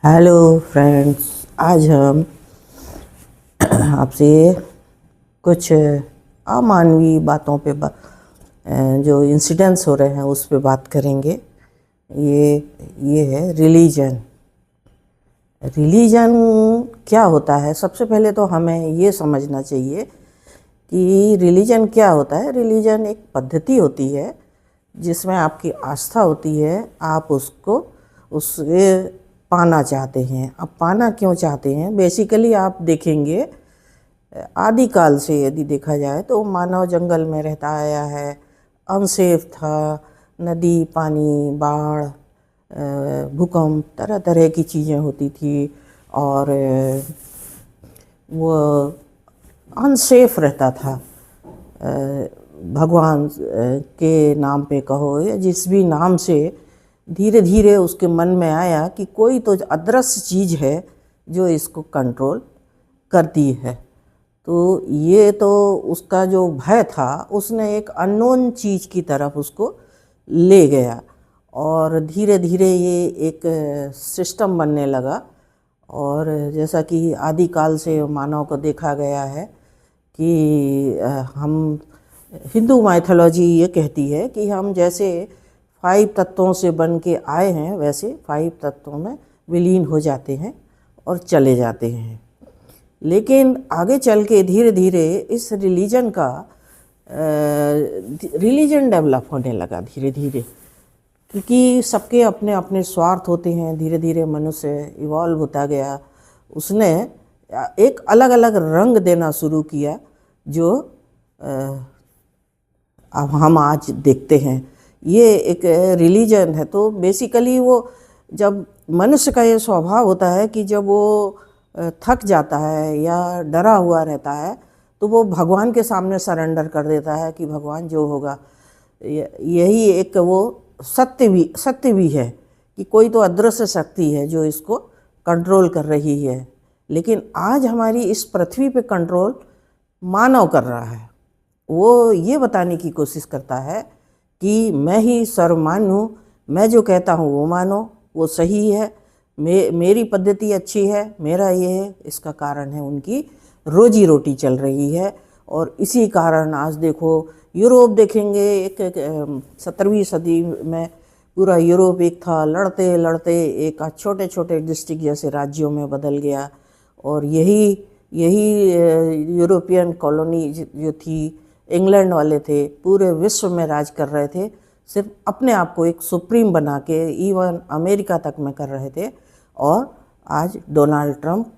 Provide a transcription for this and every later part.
Hello friends. आज हम आपसे कुछ अमानवीय बातों पे जो इंसिडेंट्स हो रहे हैं उस पे बात करेंगे। ये है रिलीजन। रिलीजन क्या होता है? सबसे पहले तो हमें ये समझना चाहिए कि रिलीजन क्या होता है। रिलीजन एक पद्धति होती है जिसमें आपकी आस्था होती है, आप उससे पाना चाहते हैं। अब पाना क्यों चाहते हैं? बेसिकली आप देखेंगे आदिकाल से यदि देखा जाए तो मानव जंगल में रहता आया है, अनसेफ था। नदी, पानी, बाढ़, भूकंप, तरह तरह की चीज़ें होती थी और वो अनसेफ रहता था। भगवान के नाम पे कहो या जिस भी नाम से, धीरे धीरे उसके मन में आया कि कोई तो अदृश्य चीज़ है जो इसको कंट्रोल करती है। तो ये तो उसका जो भय था, उसने एक अननोन चीज़ की तरफ उसको ले गया और धीरे धीरे ये एक सिस्टम बनने लगा। और जैसा कि आदिकाल से मानव को देखा गया है कि हम हिंदू माइथोलॉजी ये कहती है कि हम जैसे 5 तत्वों से बन के आए हैं वैसे 5 तत्वों में विलीन हो जाते हैं और चले जाते हैं। लेकिन आगे चल के धीरे धीरे इस रिलीजन डेवलप होने लगा धीरे धीरे, क्योंकि सबके अपने अपने स्वार्थ होते हैं। धीरे धीरे मनुष्य इवॉल्व होता गया, उसने एक अलग अलग रंग देना शुरू किया जो अब हम आज देखते हैं। ये एक रिलीजन है। तो बेसिकली वो, जब मनुष्य का ये स्वभाव होता है कि जब वो थक जाता है या डरा हुआ रहता है तो वो भगवान के सामने सरेंडर कर देता है कि भगवान जो होगा। यही एक वो सत्य भी है कि कोई तो अदृश्य शक्ति है जो इसको कंट्रोल कर रही है। लेकिन आज हमारी इस पृथ्वी पे कंट्रोल मानव कर रहा है। वो ये बताने की कोशिश करता है कि मैं ही सर्वमान्य हूँ, मैं जो कहता हूँ वो मानो, वो सही है, मेरी पद्धति अच्छी है, मेरा ये है। इसका कारण है उनकी रोजी रोटी चल रही है। और इसी कारण आज देखो यूरोप देखेंगे, एक 17वीं सदी में पूरा यूरोप एक था, लड़ते लड़ते एक छोटे छोटे डिस्ट्रिक्ट जैसे राज्यों में बदल गया। और यही यूरोपियन कॉलोनी जो थी, इंग्लैंड वाले थे, पूरे विश्व में राज कर रहे थे, सिर्फ अपने आप को एक सुप्रीम बना के इवन अमेरिका तक में कर रहे थे। और आज डोनाल्ड ट्रंप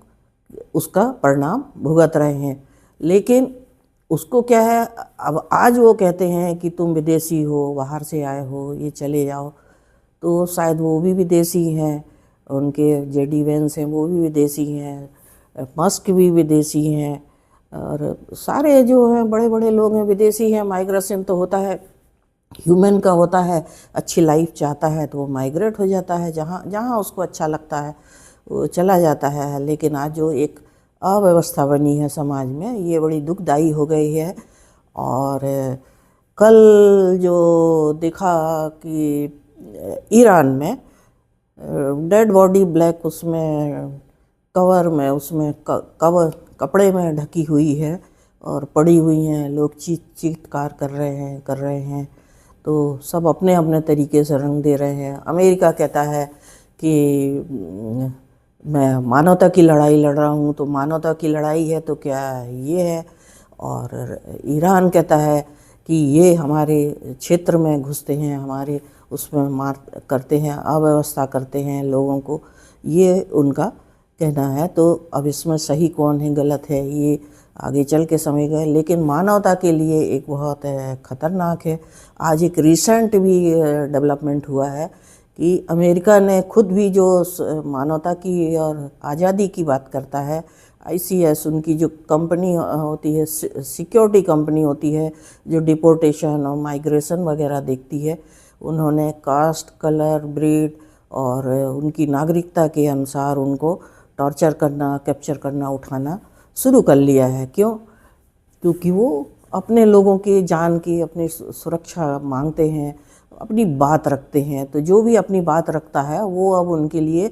उसका परिणाम भुगत रहे हैं। लेकिन उसको क्या है, अब आज वो कहते हैं कि तुम विदेशी हो, बाहर से आए हो, ये चले जाओ। तो शायद वो भी विदेशी हैं, उनके जेडी वेंस हैं वो भी विदेशी हैं, मस्क भी विदेशी हैं, और सारे जो हैं बड़े बड़े लोग हैं विदेशी हैं। माइग्रेशन तो होता है, ह्यूमन का होता है। अच्छी लाइफ चाहता है तो वो माइग्रेट हो जाता है, जहाँ जहाँ उसको अच्छा लगता है वो चला जाता है। लेकिन आज जो एक अव्यवस्था बनी है समाज में, ये बड़ी दुखदाई हो गई है। और कल जो देखा कि ईरान में डेड बॉडी ब्लैक उसमें कवर में, उसमें कपड़े में ढकी हुई है और पड़ी हुई हैं, लोग चीत्कार कर रहे हैं। तो सब अपने अपने तरीके से रंग दे रहे हैं। अमेरिका कहता है कि मैं मानवता की लड़ाई लड़ रहा हूँ, तो मानवता की लड़ाई है तो क्या ये है। और ईरान कहता है कि ये हमारे क्षेत्र में घुसते हैं, हमारे उसमें मार करते हैं, अव्यवस्था करते हैं लोगों को, ये उनका कहना है। तो अब इसमें सही कौन है गलत है ये आगे चल के समझ गए। लेकिन मानवता के लिए एक बहुत ख़तरनाक है। आज एक रिसेंट भी डेवलपमेंट हुआ है कि अमेरिका ने खुद भी जो मानवता की और आज़ादी की बात करता है, ICS उनकी जो कंपनी होती है, सिक्योरिटी कंपनी होती है जो डिपोर्टेशन और माइग्रेशन वगैरह देखती है, उन्होंने कास्ट, कलर, ब्रीड और उनकी नागरिकता के अनुसार उनको टॉर्चर करना, कैप्चर करना, उठाना शुरू कर लिया है। क्यों? क्योंकि वो अपने लोगों की जान की, अपनी सुरक्षा मांगते हैं, अपनी बात रखते हैं। तो जो भी अपनी बात रखता है वो अब उनके लिए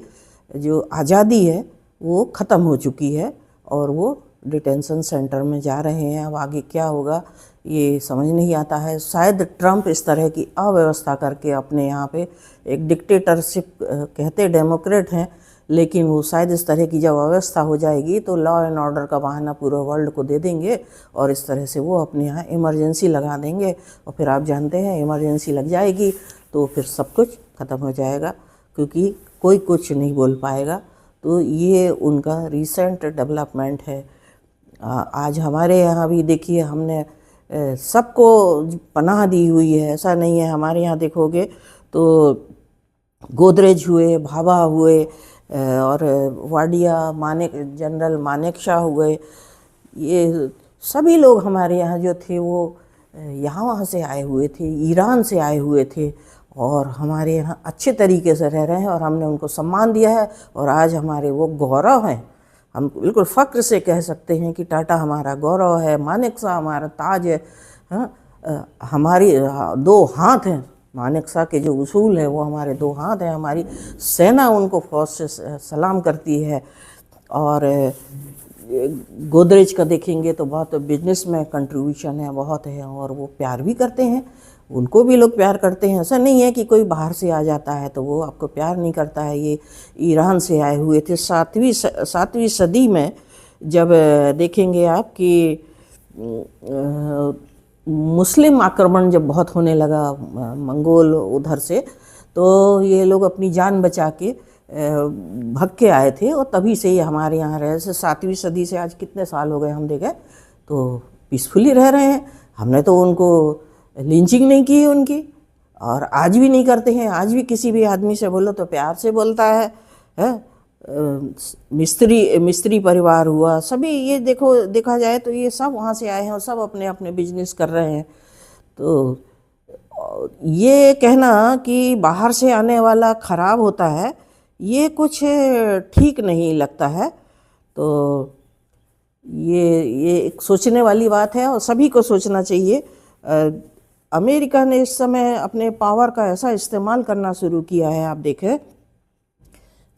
जो आज़ादी है वो ख़त्म हो चुकी है और वो डिटेंशन सेंटर में जा रहे हैं। अब आगे क्या होगा ये समझ नहीं आता है। शायद ट्रंप इस तरह की अव्यवस्था करके अपने यहाँ पे एक डिक्टेटरशिप, कहते डेमोक्रेट हैं, लेकिन वो शायद इस तरह की जब अव्यवस्था हो जाएगी तो लॉ एंड ऑर्डर का बहाना पूरे वर्ल्ड को दे देंगे और इस तरह से वो अपने यहाँ इमरजेंसी लगा देंगे। और फिर आप जानते हैं इमरजेंसी लग जाएगी तो फिर सब कुछ ख़त्म हो जाएगा, क्योंकि कोई कुछ नहीं बोल पाएगा। तो ये उनका रिसेंट डेवलपमेंट है। आज हमारे यहाँ भी देखिए, हमने सबको पनाह दी हुई है, ऐसा नहीं है। हमारे यहाँ देखोगे तो गोदरेज हुए, भाभा हुए और वाडिया, जनरल मानेकशॉ हुए, ये सभी लोग हमारे यहाँ जो थे वो यहाँ वहाँ से आए हुए थे, ईरान से आए हुए थे और हमारे यहाँ अच्छे तरीके से रह रहे हैं और हमने उनको सम्मान दिया है और आज हमारे वो गौरव हैं। हम बिल्कुल फ़ख्र से कह सकते हैं कि टाटा हमारा गौरव है, मानेकशॉ हमारा ताज है। हमारी दो हाथ हैं, मानेकशॉ के जो उसूल हैं वो हमारे दो हाथ हैं। हमारी सेना उनको फौज से सलाम करती है। और गोदरेज का देखेंगे तो बहुत बिजनेस में कंट्रीब्यूशन है, बहुत है, और वो प्यार भी करते हैं, उनको भी लोग प्यार करते हैं। ऐसा नहीं है कि कोई बाहर से आ जाता है तो वो आपको प्यार नहीं करता है। ये ईरान से आए हुए थे 7वीं सदी में। जब देखेंगे आप कि मुस्लिम आक्रमण जब बहुत होने लगा मंगोल उधर से, तो ये लोग अपनी जान बचा के भाग के आए थे और तभी से ये हमारे यहाँ रहे। जैसे 7वीं सदी से आज कितने साल हो गए हम देखें तो पीसफुली रह रहे हैं। हमने तो उनको लिंचिंग नहीं की है उनकी, और आज भी नहीं करते हैं। आज भी किसी भी आदमी से बोलो तो प्यार से बोलता है। मिस्त्री परिवार हुआ, सभी ये देखा जाए तो ये सब वहाँ से आए हैं और सब अपने अपने बिजनेस कर रहे हैं। तो ये कहना कि बाहर से आने वाला ख़राब होता है, ये कुछ ठीक नहीं लगता है। तो ये एक सोचने वाली बात है और सभी को सोचना चाहिए। अमेरिका ने इस समय अपने पावर का ऐसा इस्तेमाल करना शुरू किया है। आप देखें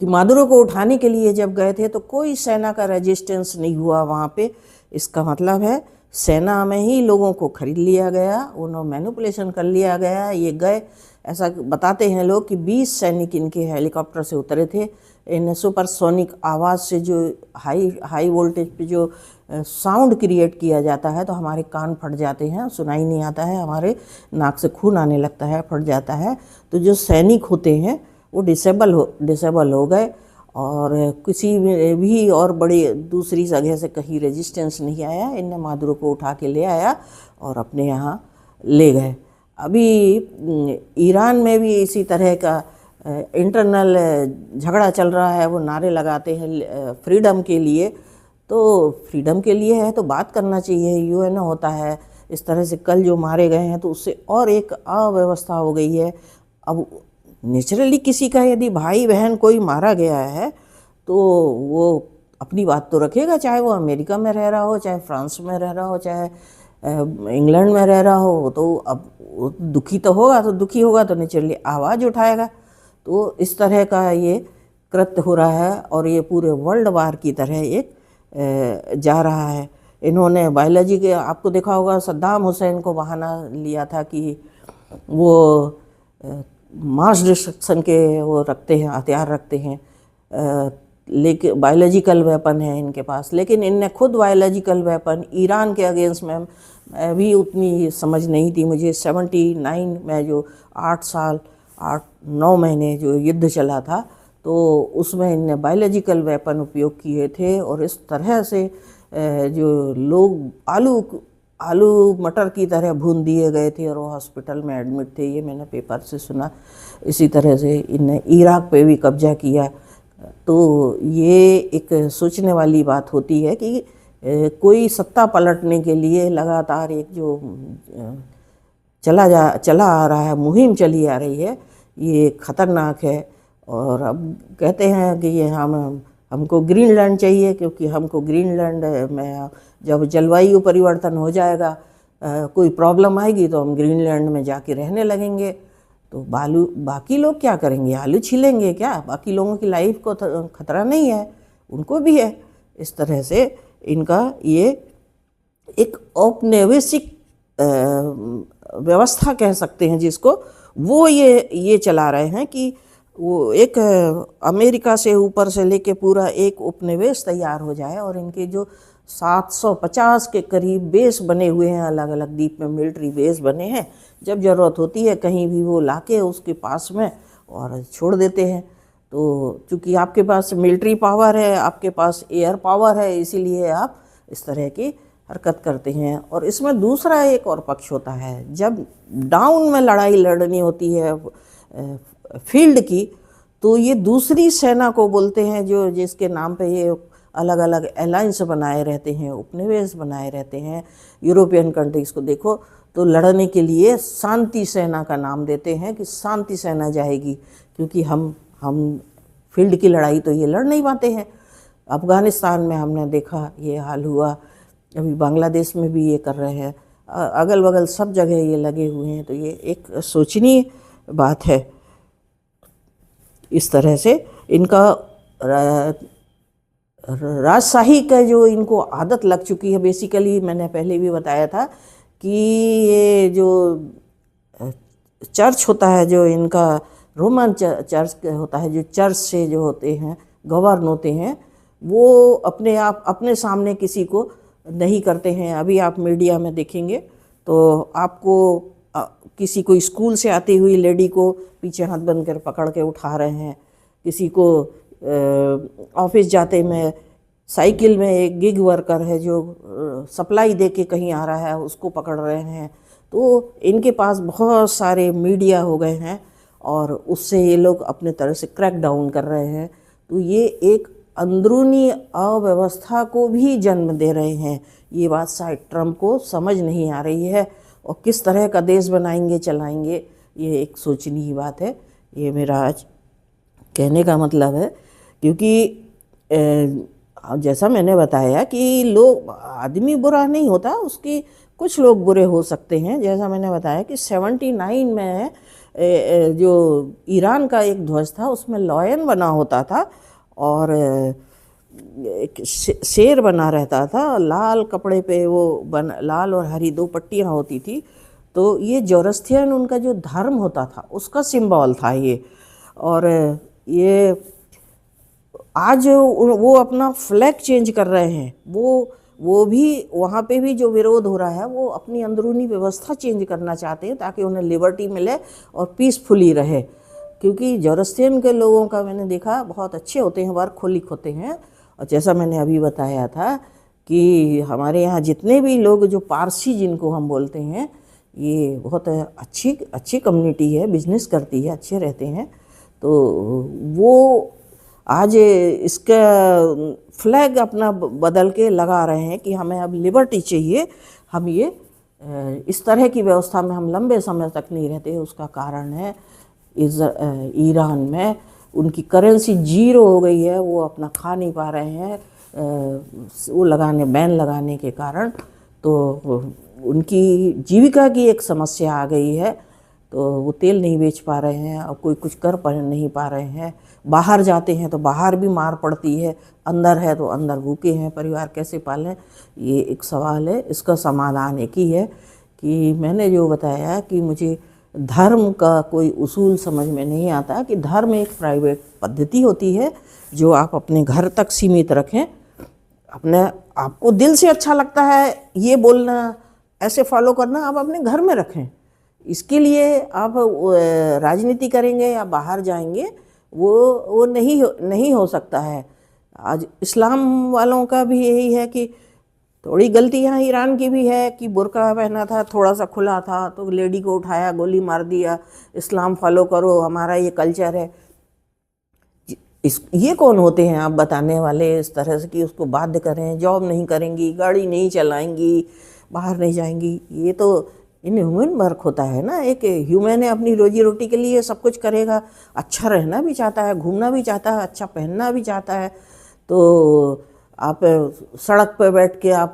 कि मादुरो को उठाने के लिए जब गए थे तो कोई सेना का रेजिस्टेंस नहीं हुआ वहाँ पे। इसका मतलब है सेना में ही लोगों को खरीद लिया गया, उन्होंने मैनिपुलेशन कर लिया गया। ये गए, ऐसा बताते हैं लोग कि 20 सैनिक इनके हेलीकॉप्टर से उतरे थे। इन सुपरसोनिक आवाज़ से जो हाई वोल्टेज पे जो साउंड क्रिएट किया जाता है तो हमारे कान फट जाते हैं, सुनाई नहीं आता है, हमारे नाक से खून आने लगता है, फट जाता है। तो जो सैनिक होते हैं वो डिसेबल हो गए और किसी भी और बड़ी दूसरी जगह से कहीं रेजिस्टेंस नहीं आया। इनने मादुरो को उठा के ले आया और अपने यहाँ ले गए। अभी ईरान में भी इसी तरह का इंटरनल झगड़ा चल रहा है। वो नारे लगाते हैं फ्रीडम के लिए, तो फ्रीडम के लिए है तो बात करना चाहिए। यूएन होता है, इस तरह से कल जो मारे गए हैं तो उससे और एक अव्यवस्था हो गई है। अब नेचुरली किसी का यदि भाई बहन कोई मारा गया है तो वो अपनी बात तो रखेगा, चाहे वो अमेरिका में रह रहा हो, चाहे फ्रांस में रह रहा हो, चाहे इंग्लैंड में रह रहा हो। तो अब दुखी तो होगा, तो दुखी होगा तो नेचुरली आवाज़ उठाएगा। तो इस तरह का ये कृत्य हो रहा है और ये पूरे वर्ल्ड वार की तरह एक जा रहा है। इन्होंने बायोलॉजी के, आपको देखा होगा सद्दाम हुसैन को बहाना लिया था कि वो मास डिस्ट्रक्शन के वो रखते हैं, हथियार रखते हैं, लेकिन बायोलॉजिकल वेपन है इनके पास। लेकिन इनने खुद बायोलॉजिकल वेपन ईरान के अगेंस्ट में भी उतनी समझ नहीं थी मुझे। 79 में जो 8 महीने जो युद्ध चला था तो उसमें इनने बायोलॉजिकल वेपन उपयोग किए थे और इस तरह से जो लोग आलू मटर की तरह भून दिए गए थे और वो हॉस्पिटल में एडमिट थे। ये मैंने पेपर से सुना। इसी तरह से इनने इराक पे भी कब्जा किया। तो ये एक सोचने वाली बात होती है कि कोई सत्ता पलटने के लिए लगातार एक जो चला आ रहा है, मुहिम चली आ रही है, ये ख़तरनाक है। और अब कहते हैं कि ये हमको ग्रीनलैंड चाहिए, क्योंकि हमको ग्रीनलैंड में जब जलवायु परिवर्तन हो जाएगा, कोई प्रॉब्लम आएगी तो हम ग्रीनलैंड में जाके रहने लगेंगे। तो बाकी लोग क्या करेंगे, आलू छीलेंगे क्या? बाकी लोगों की लाइफ को खतरा नहीं है, उनको भी है। इस तरह से इनका ये एक औपनिवेशिक व्यवस्था कह सकते हैं जिसको, वो ये चला रहे हैं कि वो एक अमेरिका से ऊपर से लेके पूरा एक उपनिवेश तैयार हो जाए, और इनके जो 750 के करीब बेस बने हुए हैं, अलग अलग द्वीप में मिलिट्री बेस बने हैं, जब ज़रूरत होती है कहीं भी वो लाके उसके पास में और छोड़ देते हैं। तो चूँकि आपके पास मिलिट्री पावर है, आपके पास एयर पावर है, इसीलिए आप इस तरह की हरकत करते हैं। और इसमें दूसरा एक और पक्ष होता है, जब डाउन में लड़ाई लड़नी होती है फील्ड की, तो ये दूसरी सेना को बोलते हैं, जो जिसके नाम पे ये अलग अलग अलायंस बनाए रहते हैं, उपनिवेश बनाए रहते हैं। यूरोपियन कंट्रीज़ को देखो तो लड़ने के लिए शांति सेना का नाम देते हैं कि शांति सेना जाएगी, क्योंकि हम फील्ड की लड़ाई तो ये लड़ नहीं पाते हैं। अफ़गानिस्तान में हमने देखा ये हाल हुआ, अभी बांग्लादेश में भी ये कर रहे हैं, अगल बगल सब जगह ये लगे हुए हैं। तो ये एक सोचनीय बात है। इस तरह से इनका राजशाही का जो इनको आदत लग चुकी है, बेसिकली मैंने पहले भी बताया था कि ये जो चर्च होता है, जो इनका रोमन चर्च होता है, जो चर्च से जो होते हैं गवर्न होते हैं, वो अपने सामने किसी को नहीं करते हैं। अभी आप मीडिया में देखेंगे तो आपको किसी को स्कूल से आती हुई लेडी को पीछे हाथ बंद कर पकड़ के उठा रहे हैं, किसी को ऑफिस जाते में साइकिल में एक गिग वर्कर है जो सप्लाई दे के कहीं आ रहा है, उसको पकड़ रहे हैं। तो इनके पास बहुत सारे मीडिया हो गए हैं और उससे ये लोग अपने तरह से क्रैक डाउन कर रहे हैं। तो ये एक अंदरूनी अव्यवस्था को भी जन्म दे रहे हैं। ये बात शायद ट्रम्प को समझ नहीं आ रही है, और किस तरह का देश बनाएंगे चलाएंगे, ये एक सोचनी ही बात है। ये मेरा आज कहने का मतलब है, क्योंकि जैसा मैंने बताया कि लोग, आदमी बुरा नहीं होता, उसकी कुछ लोग बुरे हो सकते हैं। जैसा मैंने बताया कि 79 में जो ईरान का एक ध्वज था उसमें लॉयन बना होता था और एक शेर बना रहता था, लाल कपड़े पे वो लाल और हरी 2 पट्टियाँ होती थी। तो ये जोरस्थियन उनका जो धर्म होता था उसका सिंबल था ये। और ये आज वो अपना फ्लैग चेंज कर रहे हैं, वो भी वहाँ पे भी जो विरोध हो रहा है वो अपनी अंदरूनी व्यवस्था चेंज करना चाहते हैं ताकि उन्हें लिबर्टी मिले और पीसफुली रहे। क्योंकि जोरस्थियन के लोगों का मैंने देखा बहुत अच्छे होते हैं, वर्कहोलिक होते हैं। और जैसा मैंने अभी बताया था कि हमारे यहाँ जितने भी लोग जो पारसी जिनको हम बोलते हैं, ये बहुत अच्छी कम्युनिटी है, बिजनेस करती है, अच्छे रहते हैं। तो वो आज इसका फ्लैग अपना बदल के लगा रहे हैं कि हमें अब लिबर्टी चाहिए, हम ये इस तरह की व्यवस्था में हम लंबे समय तक नहीं रहते। उसका कारण है ईरान में उनकी करेंसी 0 हो गई है, वो अपना खा नहीं पा रहे हैं, वो बैन लगाने के कारण। तो उनकी जीविका की एक समस्या आ गई है, तो वो तेल नहीं बेच पा रहे हैं और कोई कुछ कर नहीं पा रहे हैं। बाहर जाते हैं तो बाहर भी मार पड़ती है, अंदर है तो अंदर भूखे हैं, परिवार कैसे पालें, ये एक सवाल है। इसका समाधान एक ही है कि मैंने जो बताया कि मुझे धर्म का कोई उसूल समझ में नहीं आता, कि धर्म एक प्राइवेट पद्धति होती है जो आप अपने घर तक सीमित रखें। आपको दिल से अच्छा लगता है ये बोलना, ऐसे फॉलो करना, आप अपने घर में रखें। इसके लिए आप राजनीति करेंगे या बाहर जाएंगे, वो नहीं हो सकता है। आज इस्लाम वालों का भी यही है कि थोड़ी गलती यहाँ ईरान की भी है कि बुर्का पहना था, थोड़ा सा खुला था तो लेडी को उठाया, गोली मार दिया, इस्लाम फॉलो करो, हमारा ये कल्चर है। ये कौन होते हैं आप बताने वाले इस तरह से कि उसको बाध्य करें, जॉब नहीं करेंगी, गाड़ी नहीं चलाएंगी, बाहर नहीं जाएंगी। ये तो इनह्यूमन वर्क होता है ना। एक ह्यूमन है, अपनी रोजी रोटी के लिए सब कुछ करेगा, अच्छा रहना भी चाहता है, घूमना भी चाहता है, अच्छा पहनना भी चाहता है। तो आप सड़क पर बैठ के आप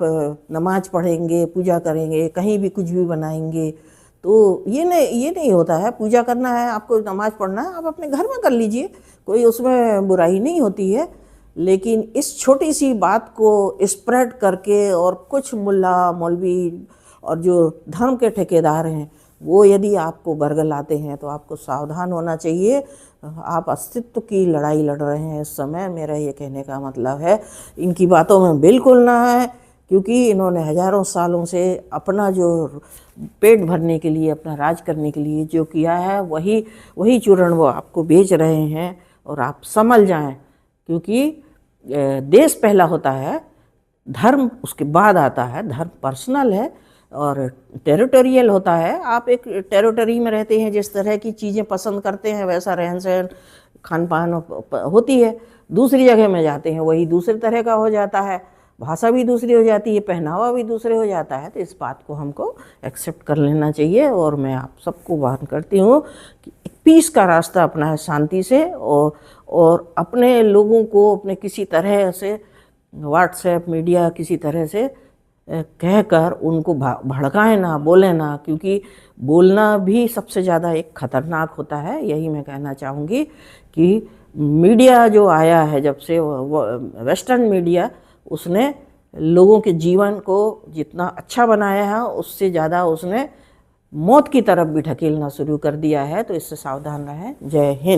नमाज पढ़ेंगे, पूजा करेंगे, कहीं भी कुछ भी बनाएंगे, तो ये नहीं होता है। पूजा करना है, आपको नमाज पढ़ना है, आप अपने घर में कर लीजिए, कोई उसमें बुराई नहीं होती है। लेकिन इस छोटी सी बात को स्प्रेड करके और कुछ मुल्ला मौलवी और जो धर्म के ठेकेदार हैं वो यदि आपको बरगलाते हैं तो आपको सावधान होना चाहिए। आप अस्तित्व की लड़ाई लड़ रहे हैं इस समय, मेरा ये कहने का मतलब है। इनकी बातों में बिल्कुल ना है, क्योंकि इन्होंने हजारों सालों से अपना जो पेट भरने के लिए, अपना राज करने के लिए जो किया है वही चूर्ण वो आपको बेच रहे हैं। और आप संभल जाएं, क्योंकि देश पहला होता है, धर्म उसके बाद आता है। धर्म पर्सनल है और टेरिटोरियल होता है। आप एक टेरिटरी में रहते हैं, जिस तरह की चीज़ें पसंद करते हैं वैसा रहन सहन खान पान होती है। दूसरी जगह में जाते हैं वही दूसरे तरह का हो जाता है, भाषा भी दूसरी हो जाती है, पहनावा भी दूसरे हो जाता है। तो इस बात को हमको एक्सेप्ट कर लेना चाहिए। और मैं आप सबको बात करती हूँ कि एक पीस का रास्ता अपना है, शांति से, और अपने लोगों को अपने किसी तरह से व्हाट्सएप मीडिया किसी तरह से कहकर उनको भड़काएं ना, बोले ना, क्योंकि बोलना भी सबसे ज़्यादा एक खतरनाक होता है। यही मैं कहना चाहूँगी कि मीडिया जो आया है जब से, वेस्टर्न मीडिया, उसने लोगों के जीवन को जितना अच्छा बनाया है उससे ज़्यादा उसने मौत की तरफ भी ढकेलना शुरू कर दिया है। तो इससे सावधान रहें। जय हिंद।